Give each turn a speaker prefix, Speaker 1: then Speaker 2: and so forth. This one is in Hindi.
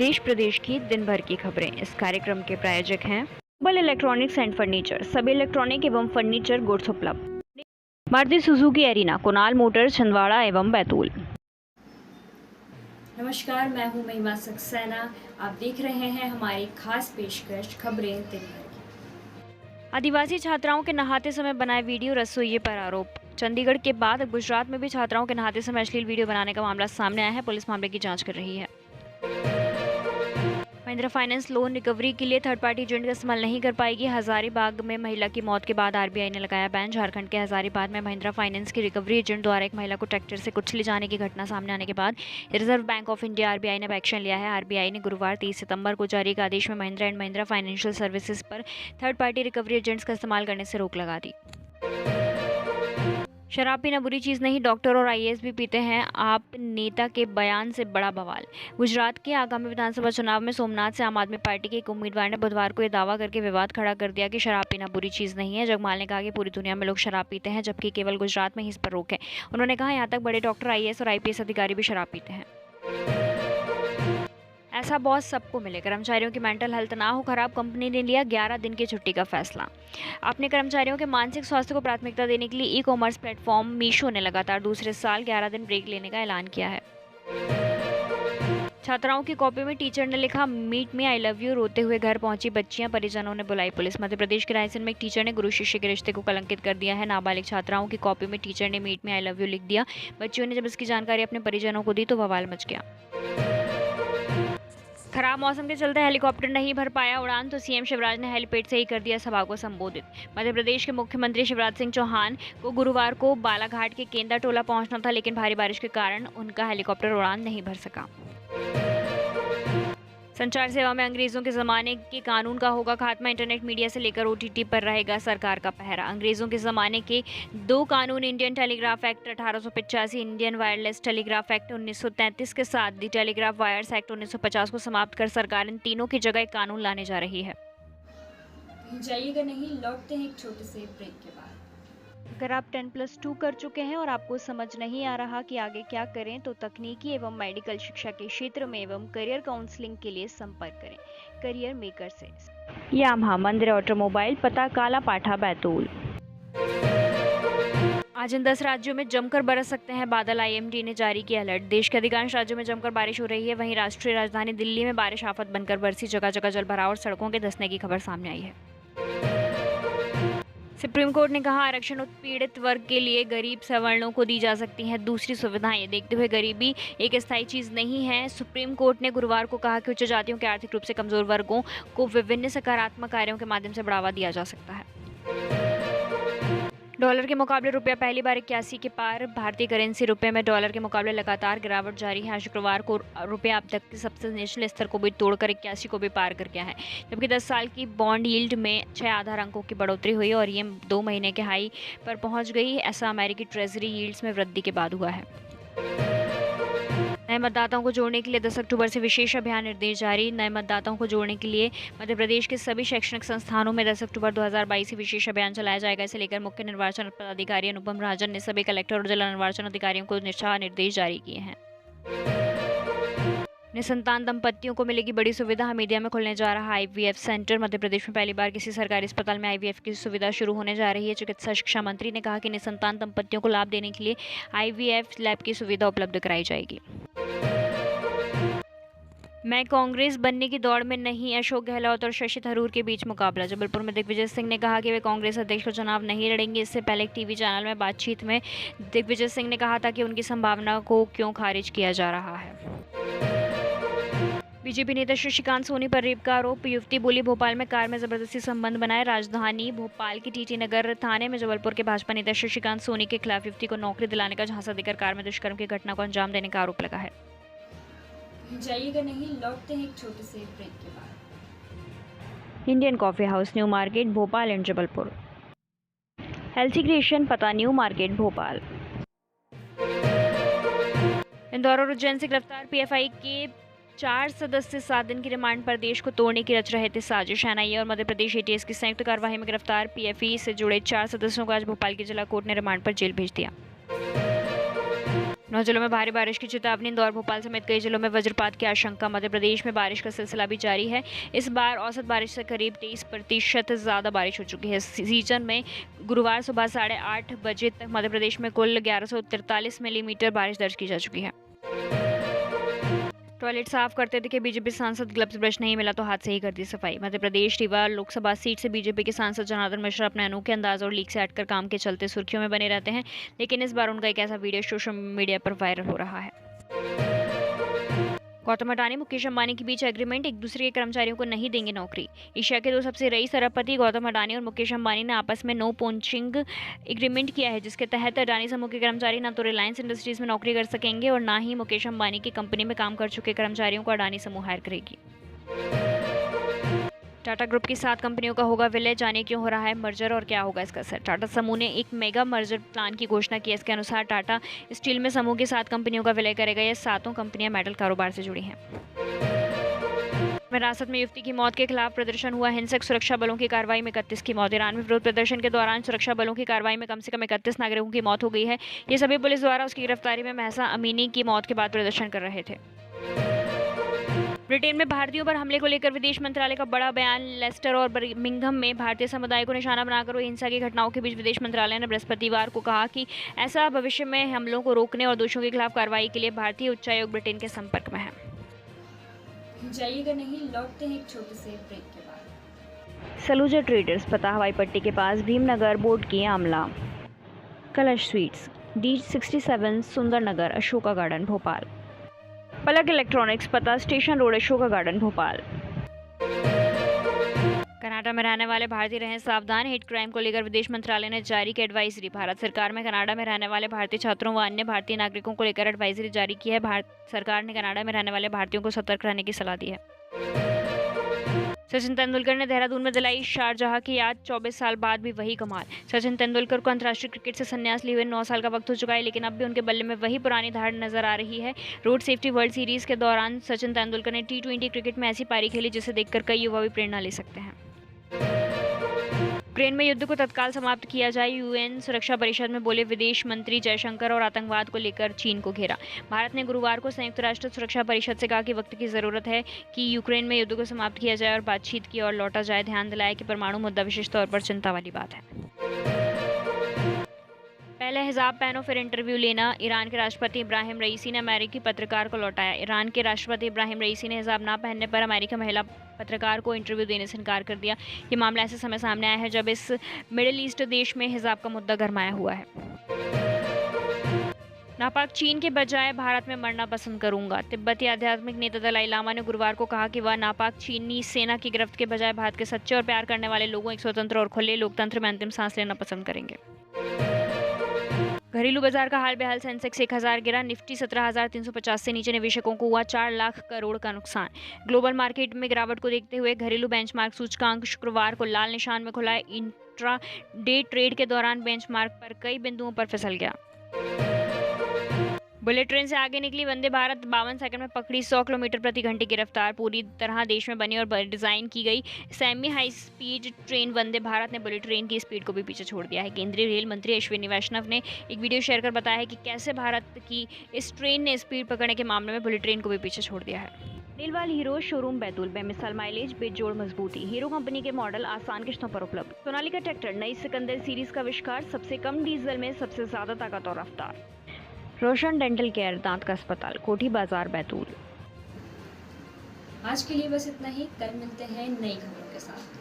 Speaker 1: देश प्रदेश की दिन भर की खबरें। इस कार्यक्रम के प्रायोजक हैं ग्लोबल इलेक्ट्रॉनिक्स एंड फर्नीचर, सभी इलेक्ट्रॉनिक एवं फर्नीचर गुड्स उपलब्ध। Maruti Suzuki arena, Kunal Motors, Chhindwara एवं बैतूल।
Speaker 2: नमस्कार, मैं हूं महिमा सक्सेना। आप देख रहे हैं हमारी खास पेशकश खबरें दिन भर की।
Speaker 1: आदिवासी छात्राओं के नहाते समय बनाए वीडियो रसोइये पर आरोप। चंडीगढ़ के बाद गुजरात में भी छात्राओं के नहाते समय अश्लील वीडियो बनाने का मामला सामने आया है। पुलिस मामले की जांच कर रही है। महिंद्रा फाइनेंस लोन रिकवरी के लिए थर्ड पार्टी एजेंट का इस्तेमाल नहीं कर पाएगी। हजारीबाग में महिला की मौत के बाद आरबीआई ने लगाया बैन। झारखंड के हजारीबाग में महिंद्रा फाइनेंस की रिकवरी एजेंट द्वारा एक महिला को ट्रैक्टर से कुचले जाने की घटना सामने आने के बाद reserve bank of India RBI ने एक्शन लिया है। आरबीआई ने गुरुवार 30 सितंबर को जारी एक आदेश में Mahindra and Mahindra financial services पर थर्ड पार्टी रिकवरी एजेंट्स का इस्तेमाल करने से रोक लगा दी। शराब पीना बुरी चीज़ नहीं, डॉक्टर और आईएएस भी पीते हैं, आप नेता के बयान से बड़ा बवाल। गुजरात के आगामी विधानसभा चुनाव में सोमनाथ से आम आदमी पार्टी के एक उम्मीदवार ने बुधवार को यह दावा करके विवाद खड़ा कर दिया कि शराब पीना बुरी चीज़ नहीं है। जगमाल ने कहा कि पूरी दुनिया में लोग शराब पीते हैं, जबकि केवल गुजरात में ही इस पर रोक है। उन्होंने कहा, यहाँ तक बड़े डॉक्टर, आईएएस और आईपीएस अधिकारी भी शराब पीते हैं। ऐसा बॉस सबको मिले, कर्मचारियों की मेंटल हेल्थ ना हो खराब, कंपनी ने लिया 11 दिन की छुट्टी का फैसला। अपने कर्मचारियों के मानसिक स्वास्थ्य को प्राथमिकता देने के लिए ई कॉमर्स प्लेटफॉर्म मीशो ने लगातार दूसरे साल 11 दिन ब्रेक लेने का ऐलान किया है। छात्राओं की कॉपी में टीचर ने लिखा meet me I love you, रोते हुए घर पहुंची बच्चियां, परिजनों ने बुलाई पुलिस। मध्य प्रदेश के रायसेन में एक टीचर ने गुरु शिष्य के रिश्ते को कलंकित कर दिया है। नाबालिग छात्राओं की कॉपी में टीचर ने meet me I love you लिख दिया। बच्चियों ने जब इसकी जानकारी अपने परिजनों को दी तो बवाल मच गया। खराब मौसम के चलते हेलीकॉप्टर नहीं भर पाया उड़ान, तो सीएम शिवराज ने हेलीपैड से ही कर दिया सभा को संबोधित। मध्य प्रदेश के मुख्यमंत्री शिवराज सिंह चौहान को गुरुवार को बालाघाट के केंदा टोला पहुंचना था, लेकिन भारी बारिश के कारण उनका हेलीकॉप्टर उड़ान नहीं भर सका। संचार सेवा में अंग्रेजों के जमाने के कानून का होगा खात्मा, इंटरनेट मीडिया से लेकर ओटीटी पर रहेगा सरकार का पहरा। अंग्रेजों के जमाने के दो कानून, Indian telegraph act 1885, Indian wireless telegraph act 1933 के साथ दी टेलीग्राफ वायर्स एक्ट 1950 को समाप्त कर सरकार इन तीनों की जगह एक कानून लाने जा रही है।
Speaker 2: जाइएगा नहीं, लौटते हैं एक छोटे से ब्रेक के बाद।
Speaker 1: अगर आप 10+2 कर चुके हैं और आपको समझ नहीं आ रहा कि आगे क्या करें, तो तकनीकी एवं मेडिकल शिक्षा के क्षेत्र में एवं करियर काउंसलिंग के लिए संपर्क करें करियर मेकर से। यामाहा मंदिर ऑटोमोबाइल, पता काला पाठा, बैतूल। आज इन 10 राज्यों में जमकर बरस सकते हैं बादल, आईएमडी ने जारी किया अलर्ट। देश के अधिकांश राज्यों में जमकर बारिश हो रही है। वहीं राष्ट्रीय राजधानी दिल्ली में बारिश आफत बनकर बरसी, जगह जगह जलभराव और सड़कों के धंसने की खबर सामने आई है। सुप्रीम कोर्ट ने कहा, आरक्षण उत्पीड़ित वर्ग के लिए गरीब सवर्णों को दी जा सकती हैं दूसरी सुविधाएं, देखते हुए गरीबी एक स्थायी चीज नहीं है। सुप्रीम कोर्ट ने गुरुवार को कहा कि उच्च जातियों के आर्थिक रूप से कमजोर वर्गों को विभिन्न सकारात्मक कार्यों के माध्यम से बढ़ावा दिया जा सकता है। डॉलर के मुकाबले रुपया पहली बार 81 के पार। भारतीय करेंसी रुपये में डॉलर के मुकाबले लगातार गिरावट जारी है। शुक्रवार को रुपया अब तक के सबसे निचले स्तर को भी तोड़कर 81 को भी पार कर गया है, जबकि 10 साल की बॉन्ड यील्ड में 6 आधार अंकों की बढ़ोतरी हुई और ये 2 महीने के हाई पर पहुंच गई। ऐसा अमेरिकी ट्रेजरी यील्ड्स में वृद्धि के बाद हुआ है। नए मतदाताओं को जोड़ने के लिए 10 अक्टूबर से विशेष अभियान, निर्देश जारी। नए मतदाताओं को जोड़ने के लिए मध्य प्रदेश के सभी शैक्षणिक संस्थानों में 10 अक्टूबर 2022 से विशेष अभियान चलाया जाएगा। इसे लेकर मुख्य निर्वाचन पदाधिकारी अनुपम राजन ने सभी कलेक्टर और जिला निर्वाचन अधिकारियों को दिशा निर्देश जारी किए हैं। निसंतान दंपतियों को मिलेगी बड़ी सुविधा, हमीदिया में खुलने जा रहा आईवीएफ सेंटर। मध्य प्रदेश में पहली बार किसी सरकारी अस्पताल में आईवीएफ की सुविधा शुरू होने जा रही है। चिकित्सा शिक्षा मंत्री ने कहा कि निसंतान दंपतियों को लाभ देने के लिए आईवीएफ लैब की सुविधा उपलब्ध कराई जाएगी। मैं कांग्रेस बनने की दौड़ में नहीं, अशोक गहलोत और शशि थरूर के बीच मुकाबला। जबलपुर में दिग्विजय सिंह ने कहा कि वे कांग्रेस अध्यक्ष का चुनाव नहीं लड़ेंगे। इससे पहले एक टीवी चैनल में बातचीत में दिग्विजय सिंह ने कहा था कि उनकी संभावना को क्यों खारिज किया जा रहा है। बीजेपी नेता शशिकांत सोनी पर रेप का आरोप। युवती बोली, भोपाल में कार में जबरदस्ती संबंध बनाए। राजधानी भोपाल की टीटी नगर थाने में जबलपुर के भाजपा नेता शशिकांत सोनी के खिलाफ युवती को नौकरी दिलाने का झांसा देकर कार में दुष्कर्म की घटना को अंजाम देने का आरोप लगा है।
Speaker 2: जाइएगा नहीं, लौटते हैं एक छोटे से ब्रेक के बाद।
Speaker 1: Indian coffee house, new market, Bhopal and Jabalpur. Healthy creation, पता, न्यू मार्केट, भोपाल। इंदौर और उज्जैन से गिरफ्तार पीएफआई के 4 सदस्य 7 दिन की रिमांड पर देश को तोड़ने की रच रहे थे साजिश। एनआईए और मध्य प्रदेश एटीएस की संयुक्त कार्रवाई में गिरफ्तार पीएफई से जुड़े 4 सदस्यों को आज भोपाल की जिला कोर्ट ने रिमांड पर जेल भेज दिया। 9 जिलों में भारी बारिश की चेतावनी। इंदौर, भोपाल समेत कई जिलों में वज्रपात की आशंका। मध्य प्रदेश में बारिश का सिलसिला भी जारी है। इस बार औसत बारिश से करीब 23% ज़्यादा बारिश हो चुकी है। सीजन में गुरुवार सुबह 8:30 बजे तक मध्य प्रदेश में कुल 1143 मिलीमीटर बारिश दर्ज की जा चुकी है। टॉयलेट साफ करते दिखे बीजेपी सांसद, ग्लव्स ब्रश नहीं मिला तो हाथ से ही कर दी सफाई। मध्य प्रदेश रीवा लोकसभा सीट से बीजेपी के सांसद जनार्दन मिश्रा अपने अनोखे अंदाज और लीक से हटकर काम के चलते सुर्खियों में बने रहते हैं, लेकिन इस बार उनका एक ऐसा वीडियो सोशल मीडिया पर वायरल हो रहा है। गौतम अडानी, मुकेश अंबानी के बीच एग्रीमेंट, एक दूसरे के कर्मचारियों को नहीं देंगे नौकरी। एशिया के 2 सबसे रईस अरबपति गौतम अडानी और मुकेश अंबानी ने आपस में नो पोचिंग एग्रीमेंट किया है, जिसके तहत अडानी समूह के कर्मचारी न तो रिलायंस इंडस्ट्रीज में नौकरी कर सकेंगे और न ही मुकेश अंबानी की कंपनी में काम कर चुके कर्मचारियों को अडानी समूह हायर करेगी। टाटा ग्रुप की 7 कंपनियों का होगा विलय, जाने क्यों हो रहा है मर्जर और क्या होगा इसका असर। टाटा समूह ने एक मेगा मर्जर प्लान की घोषणा की है। इसके अनुसार टाटा स्टील में समूह की 7 कंपनियों का विलय करेगा। ये 7 कंपनियां मेटल कारोबार से जुड़ी हैं। हिरासत में युवती की मौत के खिलाफ प्रदर्शन हुआ हिंसक, सुरक्षा बलों की कार्रवाई में 31 की मौत। ईरान में विरोध प्रदर्शन के दौरान सुरक्षा बलों की कार्रवाई में कम से कम 31 नागरिकों की मौत हो गई है। ये सभी पुलिस द्वारा उसकी गिरफ्तारी में महसा अमीनी की मौत के बाद प्रदर्शन कर रहे थे। ब्रिटेन में भारतीयों पर हमले को लेकर विदेश मंत्रालय का बड़ा बयान। लेस्टर और बर्मिंघम में भारतीय समुदाय को निशाना बनाकर हुई हिंसा की घटनाओं के बीच विदेश मंत्रालय ने बृहस्पतिवार को कहा कि ऐसा भविष्य में हमलों को रोकने और दोषियों के खिलाफ कार्रवाई के लिए भारतीय उच्चायोग ब्रिटेन के संपर्क में है।
Speaker 2: जाइएगा नहीं, लौटते हैं एक छोटे से ब्रेक के बाद।
Speaker 1: सलूजा ट्रेडर्स, पता हवाई पट्टी के पास, भीमनगर, बोर्ड की आमला। कलश स्वीट्स, D67, सुंदर नगर, अशोका गार्डन, भोपाल। पलक इलेक्ट्रॉनिक्स, पता station road, Ashoka garden, Bhopal. Canada में रहने वाले भारतीय रहें सावधान। हेट क्राइम को लेकर विदेश मंत्रालय ने जारी की एडवाइजरी। भारत सरकार में कनाडा में रहने वाले भारतीय छात्रों व अन्य भारतीय नागरिकों को लेकर एडवाइजरी जारी की है। भारत सरकार ने कनाडा में रहने वाले भारतीयों को सतर्क रहने की सलाह दी है। सचिन तेंदुलकर ने देहरादून में दिलाई शारजहां की याद, 24 साल बाद भी वही कमाल। सचिन तेंदुलकर को अंतर्राष्ट्रीय क्रिकेट से संन्यास लिए हुए 9 साल का वक्त हो चुका है, लेकिन अब भी उनके बल्ले में वही पुरानी धार नजर आ रही है। रोड सेफ्टी वर्ल्ड सीरीज के दौरान सचिन तेंदुलकर ने T20 क्रिकेट में ऐसी पारी खेली जिसे देखकर कई युवा भी प्रेरणा ले सकते हैं। यूक्रेन में युद्ध को तत्काल समाप्त किया जाए, यूएन सुरक्षा परिषद में बोले विदेश मंत्री जयशंकर। और आतंकवाद को लेकर चीन को घेरा। भारत ने गुरुवार को संयुक्त राष्ट्र सुरक्षा परिषद से कहा कि वक्त की जरूरत है कि यूक्रेन में युद्ध को समाप्त किया जाए और बातचीत की ओर लौटा जाए। ध्यान दिलाया कि परमाणु मुद्दा विशेष तौर पर चिंता वाली बात है। पहले हिजाब पहनो फिर इंटरव्यू लेना, ईरान के राष्ट्रपति इब्राहिम रईसी ने अमेरिकी पत्रकार को लौटाया। ईरान के राष्ट्रपति इब्राहिम रईसी ने हिजाब ना पहनने पर अमेरिकी महिला पत्रकार को इंटरव्यू देने से इनकार कर दिया। ये मामला ऐसे समय सामने आया है जब इस मिडिल ईस्ट देश में हिजाब का मुद्दा गरमाया हुआ है। नापाक चीन के बजाय भारत में मरना पसंद करूंगा। तिब्बती आध्यात्मिक नेता दलाई लामा ने गुरुवार को कहा कि वह नापाक चीनी सेना की गिरफ्त के बजाय भारत के सच्चे और प्यार करने वाले लोगों, एक स्वतंत्र और खुले लोकतंत्र में अंतिम सांस लेना पसंद करेंगे। घरेलू बाजार का हाल बेहाल, सेंसेक्स 1000 गिरा, निफ्टी 17,350 से नीचे, निवेशकों को हुआ 4 लाख करोड़ का नुकसान। ग्लोबल मार्केट में गिरावट को देखते हुए घरेलू बेंचमार्क सूचकांक शुक्रवार को लाल निशान में खुला। इंट्रा डे ट्रेड के दौरान बेंचमार्क पर कई बिंदुओं पर फिसल गया। बुलेट ट्रेन से आगे निकली वंदे भारत, 52 सेकंड में पकड़ी 100 किलोमीटर प्रति घंटे की रफ्तार। पूरी तरह देश में बनी और डिजाइन की गई semi high speed train Vande Bharat ने बुलेट ट्रेन की स्पीड को भी पीछे छोड़ दिया है। केंद्रीय रेल मंत्री अश्विनी वैष्णव ने एक वीडियो शेयर कर बताया है कि कैसे भारत की इस ट्रेन ने स्पीड पकड़ने के मामले में बुलेट ट्रेन को भी पीछे छोड़ दिया है। नीलवाल हीरो शोरूम बैतूल, बेमिसाल माइलेज, बेजोड़ मजबूती, हीरो कंपनी के मॉडल आसान किस्तों पर उपलब्ध। सोनालिका ट्रैक्टर, नई सिकंदर सीरीज का आविष्कार, सबसे कम डीजल में सबसे ज्यादा ताकत और रफ्तार। रोशन डेंटल केयर, दांत का अस्पताल, कोठी बाजार, बैतूल।
Speaker 2: आज के लिए बस इतना ही, कल मिलते हैं नई खबरों के साथ।